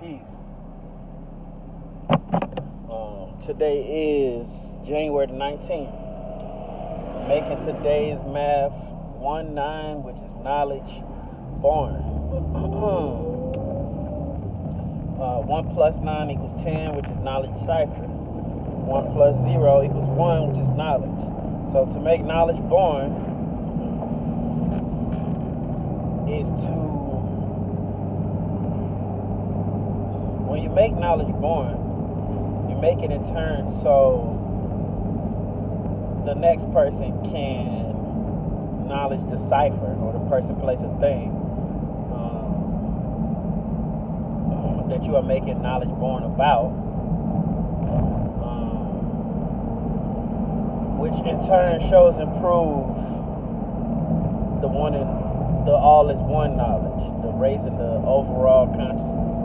Peace. Today is January the 19th. Making today's math 1-9, which is knowledge born. 1 plus 9 equals 10, which is knowledge cipher. 1 plus 0 equals 1, which is knowledge. So to make knowledge born is when you make knowledge born, you make it in turn so the next person can knowledge decipher, or the person, place, or thing that you are making knowledge born about, which in turn shows and proves the all is one knowledge, the raising the overall consciousness.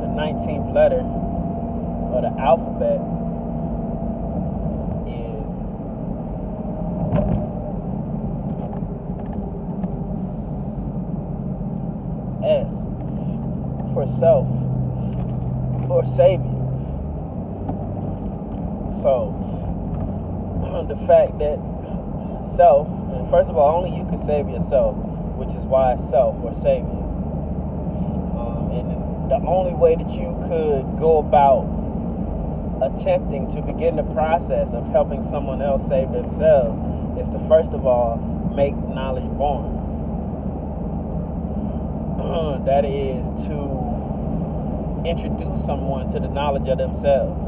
The 19th letter of the alphabet is S for self or savior. So the fact that self, and first of all, only you can save yourself, which is why it's self or savior. And the only way that you could go about attempting to begin the process of helping someone else save themselves is to first of all make knowledge born. That is to introduce someone to the knowledge of themselves,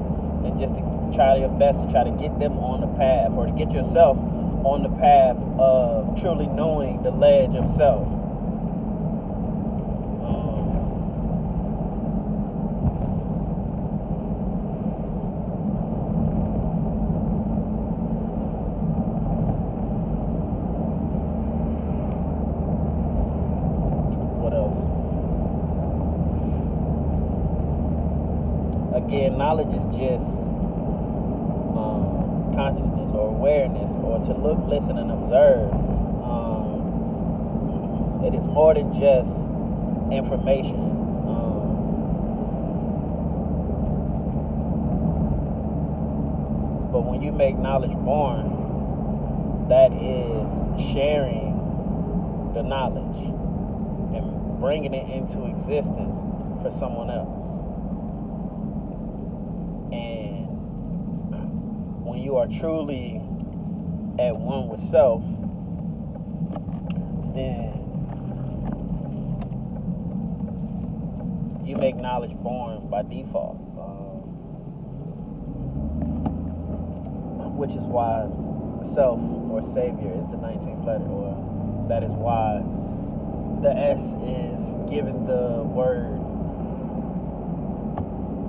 and just to try your best to try to get them on the path, or to get yourself on the path of truly knowing the ledge of self. What else? Again, knowledge is just consciousness or awareness, or to look, listen, and observe. It is more than just information. But when you make knowledge born, that is sharing the knowledge and bringing it into existence for someone else. And when you are truly at one with self, then you make knowledge born by default, which is why self or savior is the 19th letter, or that is why the S is given the word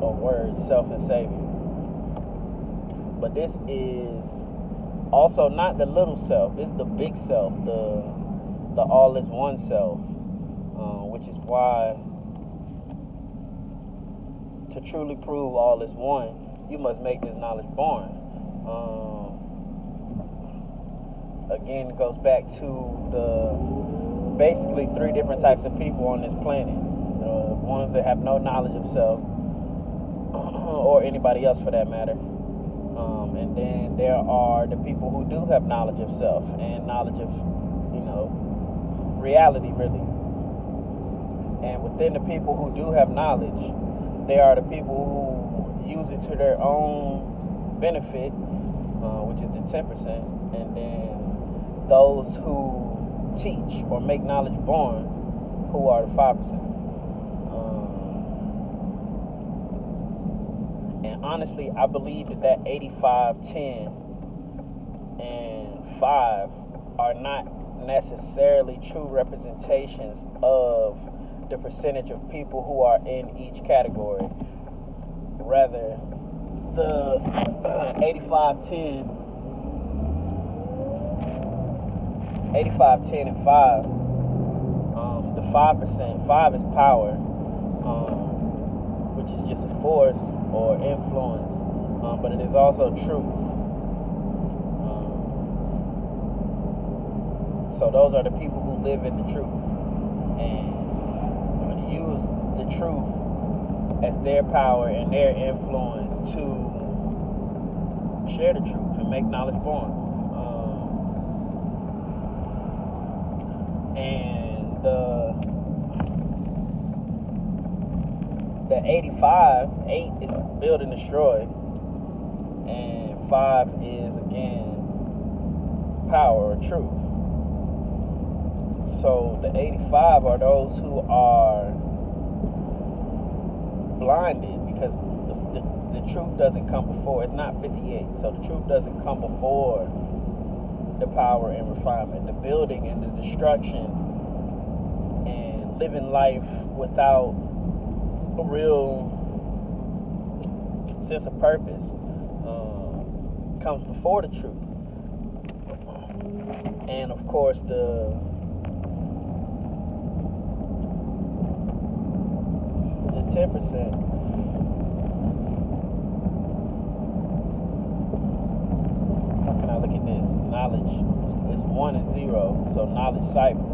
or words self and savior. But this is also not the little self, it's the big self, the all is one self, which is why to truly prove all is one, you must make this knowledge born. Again, it goes back to the basically three different types of people on this planet. The ones that have no knowledge of self, or anybody else for that matter. And then there are the people who do have knowledge of self and knowledge of, reality, really. And within the people who do have knowledge, there are the people who use it to their own benefit, which is the 10%, and then those who teach or make knowledge born, who are the 5%. And honestly, I believe that 85, 10, and 5 are not necessarily true representations of the percentage of people who are in each category. Rather, the 85, 10, and 5, the 5%, 5 is power, which is just a force or influence, but it is also truth. So those are the people who live in the truth and use truth as their power and their influence to share the truth and make knowledge born. And the 85, 8 is build and destroy, and 5 is again power or truth. So the 85 are those who are blinded because the truth doesn't come before. It's not 58, so the truth doesn't come before the power and refinement, the building and the destruction, and living life without a real sense of purpose comes before the truth. And of course the 10%, how can I look at this? Knowledge is 1 and 0, so knowledge cipher.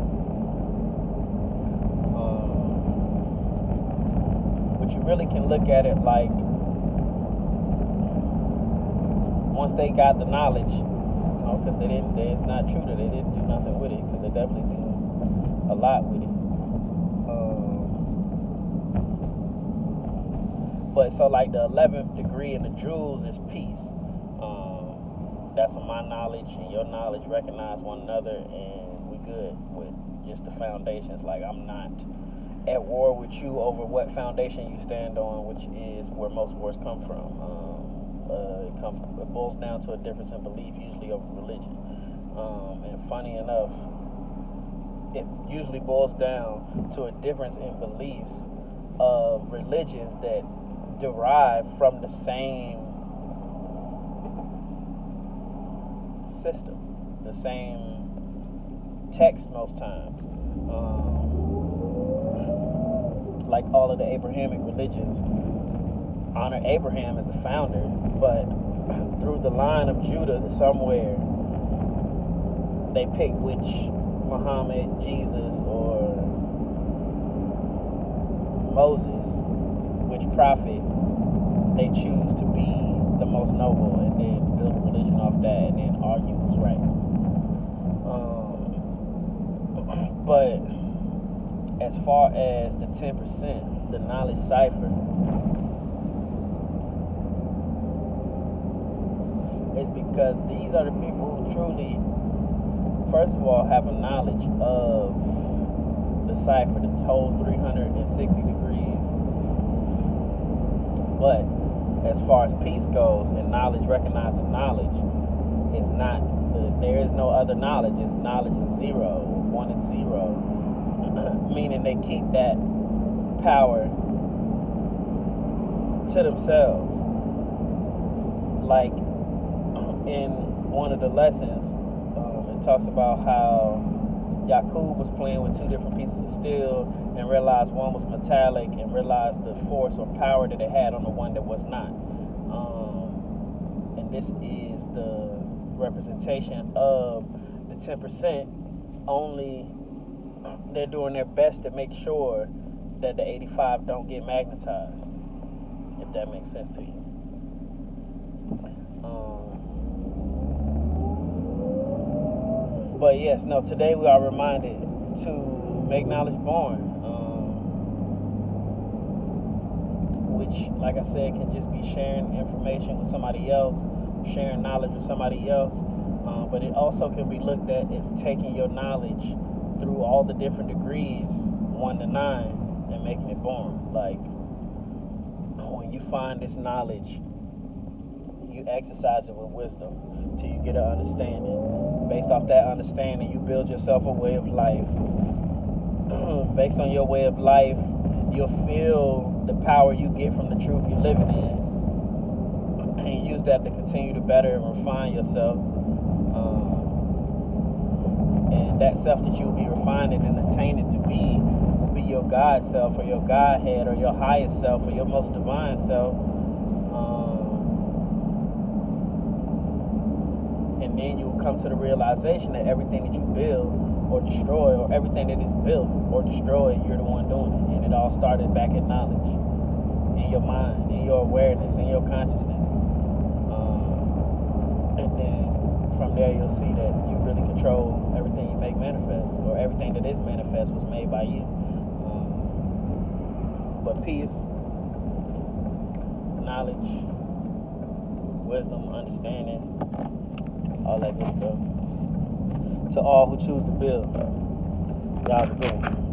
But you really can look at it like once they got the knowledge, because it's not true that they didn't do nothing with it, because they definitely did a lot with it. But so like the 11th degree in the jewels is peace. That's when my knowledge and your knowledge recognize one another, and we good with just the foundations. Like I'm not at war with you over what foundation you stand on, which is where most wars come from. It boils down to a difference in belief, usually over religion. And funny enough, it usually boils down to a difference in beliefs of religions that derive from the same system, the same text most times. Like all of the Abrahamic religions honor Abraham as the founder, but through the line of Judah somewhere they pick which Muhammad, Jesus, or Moses, which prophet they choose to be the most noble, and then build a religion off that and then argue who's right. But as far as the 10%, the knowledge cipher, it's because these are the people who truly, first of all, have a knowledge of the cipher, the whole 360 degrees. But as far as peace goes and knowledge, recognizing knowledge, is not, there is no other knowledge. It's knowledge is 0, 1 and 0. Meaning they keep that power to themselves. Like in one of the lessons, it talks about how Yaqub was playing with 2 different pieces of steel and realized one was metallic and realized the force or power that it had on the one that was not. And this is the representation of the 10%. Only they're doing their best to make sure that the 85 don't get magnetized, if that makes sense to you. But yes, no, today we are reminded to make knowledge born, which, like I said, can just be sharing information with somebody else, sharing knowledge with somebody else, but it also can be looked at as taking your knowledge through all the different degrees, 1 to 9, and making it born. Like, when you find this knowledge, you exercise it with wisdom till you get an understanding. Based off that understanding, you build yourself a way of life. Based on your way of life, you'll feel the power you get from the truth you're living in, and use that to continue to better and refine yourself. And that self that you'll be refining and attaining to be will be your God self, or your Godhead, or your highest self, or your most divine self. And then you'll come to the realization that everything that you build or destroy, or everything that is built or destroyed, you're the one doing it. And it all started back at knowledge, in your mind, in your awareness, in your consciousness. And then from there, you'll see that you really control everything you make manifest, or everything that is manifest was made by you. But peace, knowledge, wisdom, understanding, all that good stuff. To all who choose to build, y'all be good.